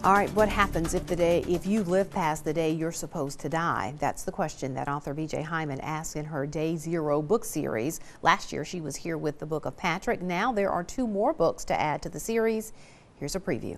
All right, what happens if you live past the day you're supposed to die? That's the question that author B.J. Hyman asked in her Day Zero book series. Last year, she was here with the Book of Patrick. Now there are 2 more books to add to the series. Here's a preview.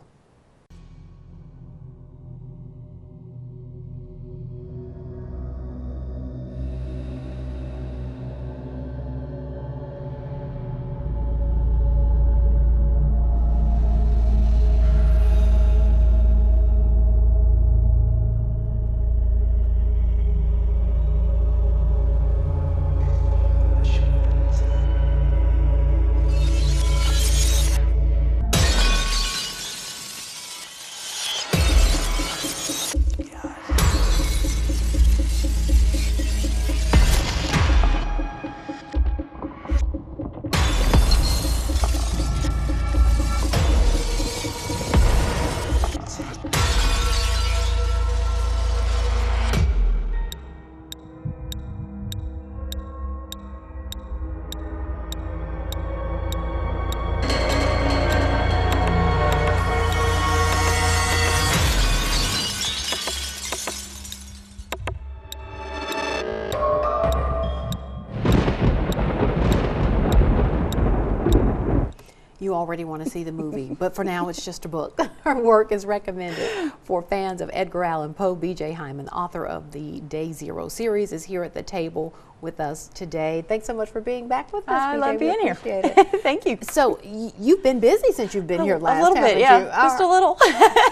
You already want to see the movie, but for now it's just a book. Her work is recommended for fans of Edgar Allan Poe. B.J. Hyman, author of the Day Zero series, is here at the table with us today. Thanks so much for being back with us. I love being here. Thank you. So you've been busy since you've been here last. A little bit, yeah, just a little.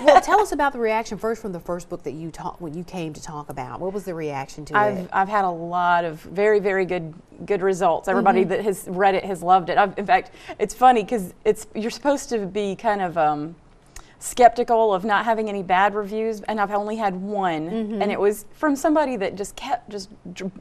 Well, tell us about the reaction first from the first book that you when you came to talk about. What was the reaction to it? I've had a lot of very good results. Everybody that has read it has loved it. In fact, it's funny because you're supposed to be kind of skeptical of not having any bad reviews, and I've only had one, and it was from somebody that just kept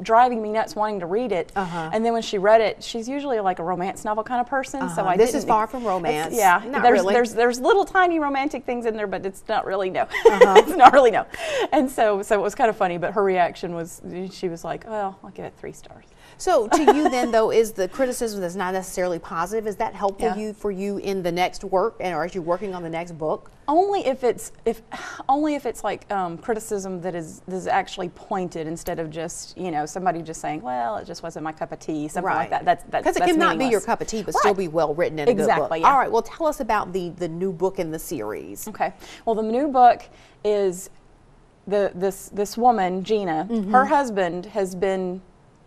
driving me nuts wanting to read it. And then when she read it, she's usually like a romance novel kind of person, so this is far from romance. Yeah, not really. There's little tiny romantic things in there, but it's not really it's not really no. And so it was kind of funny, but her reaction was, she was like, well, I'll give it 3 stars. So to you then, though, is the criticism that's not necessarily positive, is that helpful for you in the next work, and or as you're working on the next book? Only if it's like criticism that is actually pointed, instead of just somebody just saying, well, it just wasn't my cup of tea, something like that. That's because it cannot be your cup of tea, but still be well written in a good book. Yeah. All right. Well, tell us about the new book in the series. Okay. Well, the new book is this woman, Gina. Her husband has been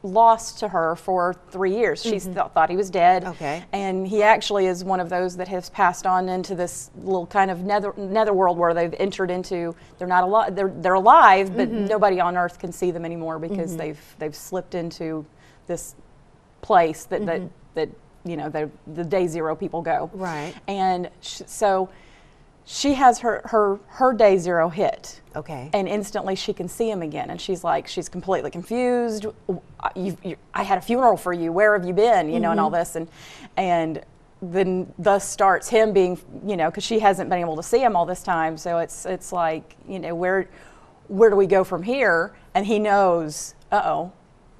lost to her for 3 years. She thought he was dead. Okay. And he actually is one of those that has passed on into this little kind of netherworld where they've entered into. They're not alive. They're alive, but nobody on Earth can see them anymore because they've slipped into this place that the Day Zero people go. Right. And so she has her Day Zero hit. Okay. And instantly she can see him again, and she's completely confused. I had a funeral for you. Where have you been? And all this, and then thus starts him being, because she hasn't been able to see him all this time. So it's like, where do we go from here? And he knows,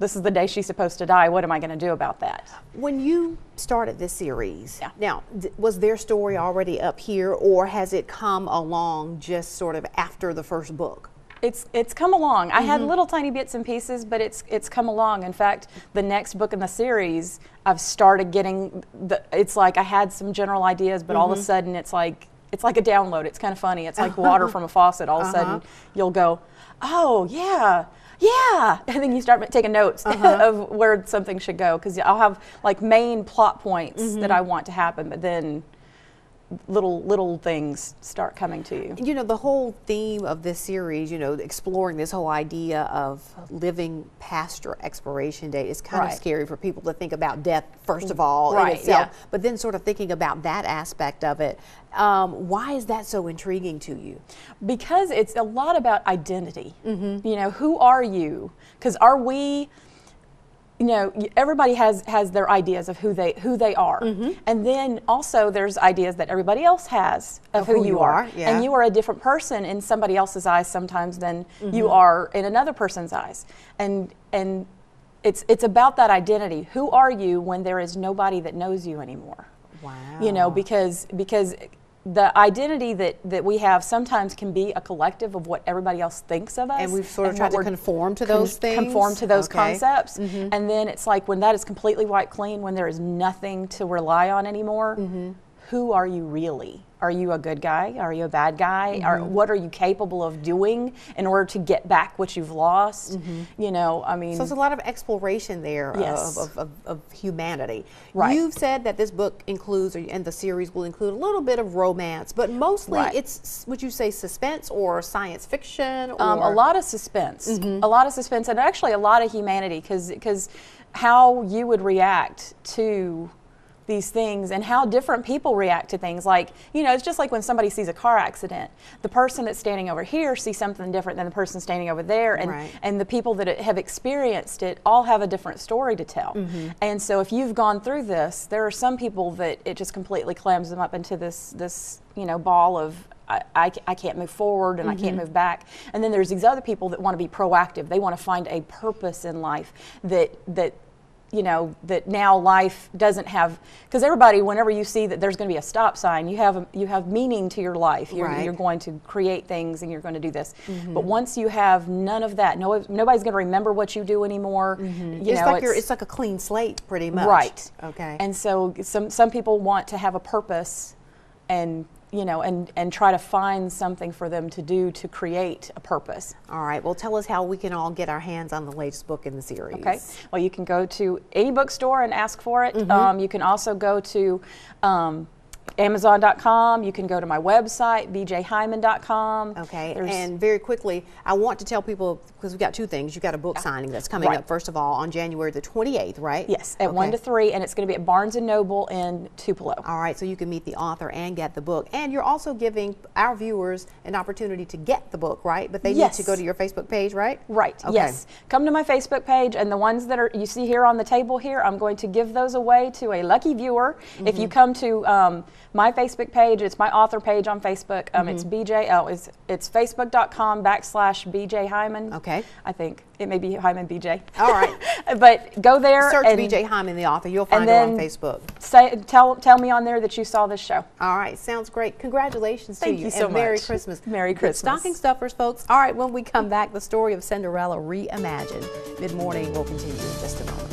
this is the day she's supposed to die. What am I going to do about that? When you started this series, now, was their story already up here, or has it come along just sort of after the first book? It's come along. I had little tiny bits and pieces, but it's come along. In fact, the next book in the series, I've started getting it's like I had some general ideas, but all of a sudden it's like a download. It's kind of funny. It's like water from a faucet. All of a sudden you'll go, oh yeah. Yeah, and then you start taking notes of where something should go, because I'll have like main plot points that I want to happen, but then little things start coming to you. The whole theme of this series, exploring this whole idea of living past your expiration date is kind of scary for people to think about death, first of all, in itself, but then sort of thinking about that aspect of it. Why is that so intriguing to you? Because it's a lot about identity. Who are you? Because are we... everybody has their ideas of who they are, and then also there's ideas that everybody else has of who you are. And you are a different person in somebody else's eyes sometimes than you are in another person's eyes, and it's about that identity. Who are you when there is nobody that knows you anymore? Wow. Because the identity that we have sometimes can be a collective of what everybody else thinks of us. And we've sort of tried to conform to those things? Conform to those concepts. And then it's like when that is completely wiped clean, when there is nothing to rely on anymore, who are you really? Are you a good guy? Are you a bad guy? Or what are you capable of doing in order to get back what you've lost? You know, I mean. So there's a lot of exploration there of humanity. Right. You've said that this book includes, and the series will include a little bit of romance, but mostly it's, would you say, suspense or science fiction? Or? A lot of suspense. A lot of suspense, and actually a lot of humanity, because how you would react to these things and how different people react to things. Like, you know, it's just like when somebody sees a car accident, the person that's standing over here sees something different than the person standing over there, and and the people that have experienced it all have a different story to tell. And so if you've gone through this, there are some people that it just completely clams them up into this you know, ball of I can't move forward and I can't move back. And then there's these other people that want to be proactive. They want to find a purpose in life that you know, that now life doesn't have, because everybody, whenever you see that there's going to be a stop sign, you have meaning to your life. You're going to create things and you're going to do this. But once you have none of that, nobody's going to remember what you do anymore. It's like a clean slate, pretty much. Right. Okay. And so some people want to have a purpose, and you know, and try to find something for them to do to create a purpose. All right. Well, tell us how we can all get our hands on the latest book in the series. Okay. Well, you can go to any bookstore and ask for it. You can also go to Amazon.com. You can go to my website, bjhyman.com. Okay. And very quickly, I want to tell people, because we've got two things. You've got a book signing that's coming up, first of all, on January the 28th, right? Yes, at 1 to 3, and it's going to be at Barnes & Noble in Tupelo. All right, so you can meet the author and get the book. And you're also giving our viewers an opportunity to get the book, right? But they need to go to your Facebook page, right? Right, yes. Come to my Facebook page, and the ones that you see here on the table here, I'm going to give those away to a lucky viewer. If you come to my Facebook page, it's my author page on Facebook. It's facebook.com/BJ Hyman. Okay. I think it may be Hyman BJ. All right. But go there. Search BJ Hyman, the author. You'll find her on Facebook. Tell me on there that you saw this show. All right. Sounds great. Congratulations to you. Thank you so much. Merry Christmas. Merry Christmas. Stocking stuffers, folks. All right. When we come back, the story of Cinderella reimagined. Mid-morning will continue in just a moment.